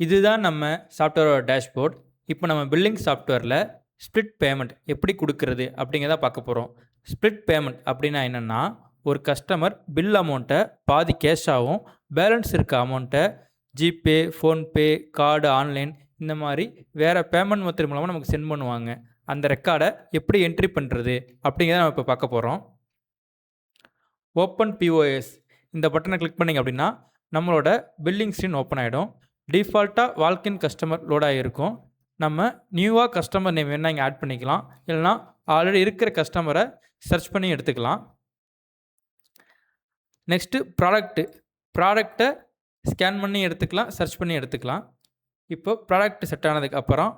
இதுதான் நம்ம சாஃப்ட்வேரோட டேஷ்போர்ட். இப்போ நம்ம பில்லிங் சாஃப்ட்வேரில் ஸ்ப்ளிட் பேமெண்ட் எப்படி கொடுக்கறது அப்படிங்கிறத பார்க்க போகிறோம். ஸ்ப்ளிட் பேமெண்ட் அப்படின்னா என்னென்னா, ஒரு கஸ்டமர் பில் அமௌண்ட்டை பாதி கேஷாகவும் பேலன்ஸ் இருக்க அமௌண்ட்டை ஜிபே, ஃபோன்பே, கார்டு, ஆன்லைன் இந்த மாதிரி வேறு பேமெண்ட் மெத்தட் மூலமாக நமக்கு சென்ட் பண்ணுவாங்க. அந்த ரெக்கார்டை எப்படி என்ட்ரி பண்ணுறது அப்படிங்கிறத நம்ம இப்போ பார்க்க போகிறோம். ஓப்பன் பிஓஎஸ் இந்த பட்டனை கிளிக் பண்ணிங்க அப்படின்னா நம்மளோட பில்லிங் ஸ்க்ரீன் ஓப்பன் ஆகிடும். டிஃபால்ட்டாக வால்கின் கஸ்டமர் லோட் ஆகிருக்கும். நம்ம நியூவாக கஸ்டமர் நேம் வேணால் இங்கே ஆட் பண்ணிக்கலாம், இல்லைனா ஆல்ரெடி இருக்கிற கஸ்டமரை சர்ச் பண்ணி எடுத்துக்கலாம். நெக்ஸ்ட்டு ப்ராடக்ட்டை ஸ்கேன் பண்ணி எடுத்துக்கலாம், சர்ச் பண்ணி எடுத்துக்கலாம். இப்போ ப்ராடக்ட் செட் ஆனதுக்கு அப்புறம்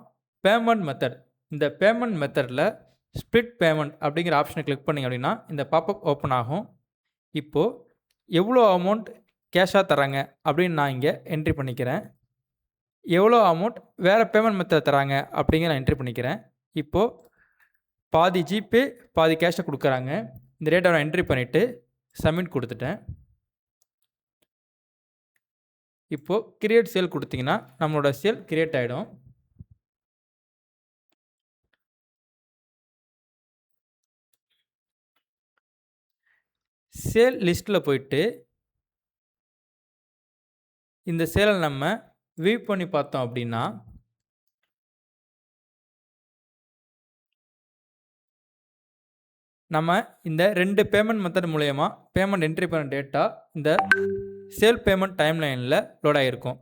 பேமெண்ட் மெத்தட், இந்த பேமெண்ட் மெத்தடில் ஸ்ப்ளிட் பேமெண்ட் அப்படிங்கிற ஆப்ஷனை கிளிக் பண்ணிங்க அப்படின்னா இந்த பாப்பப் ஓப்பன் ஆகும். இப்போது எவ்வளோ அமௌண்ட் கேஷாக தராங்க அப்படின்னு நான் இங்கே என்ட்ரி பண்ணிக்கிறேன். எவ்வளோ அமௌண்ட் வேறு பேமெண்ட் மெத்தட் தராங்க அப்படிங்கிற நான் என்ட்ரி பண்ணிக்கிறேன். இப்போது பாதி ஜிபே பாதி கேஷை கொடுக்குறாங்க. இந்த ரேட்டை நான் என்ட்ரி பண்ணிவிட்டு சப்மிட் கொடுத்துட்டேன். இப்போது கிரியேட் சேல் கொடுத்தீங்கன்னா நம்மளோட சேல் கிரியேட் ஆகிடும். சேல் லிஸ்ட்டில் போயிட்டு இந்த சேலை நம்ம வியூ பண்ணி பார்த்தோம் அப்படின்னா நம்ம இந்த 2 பேமெண்ட் மெத்தட் மூலயமா பேமெண்ட் என்ட்ரி பண்ண டேட்டா இந்த சேல் பேமெண்ட் டைம் லைனில் லோட் ஆகிருக்கும்.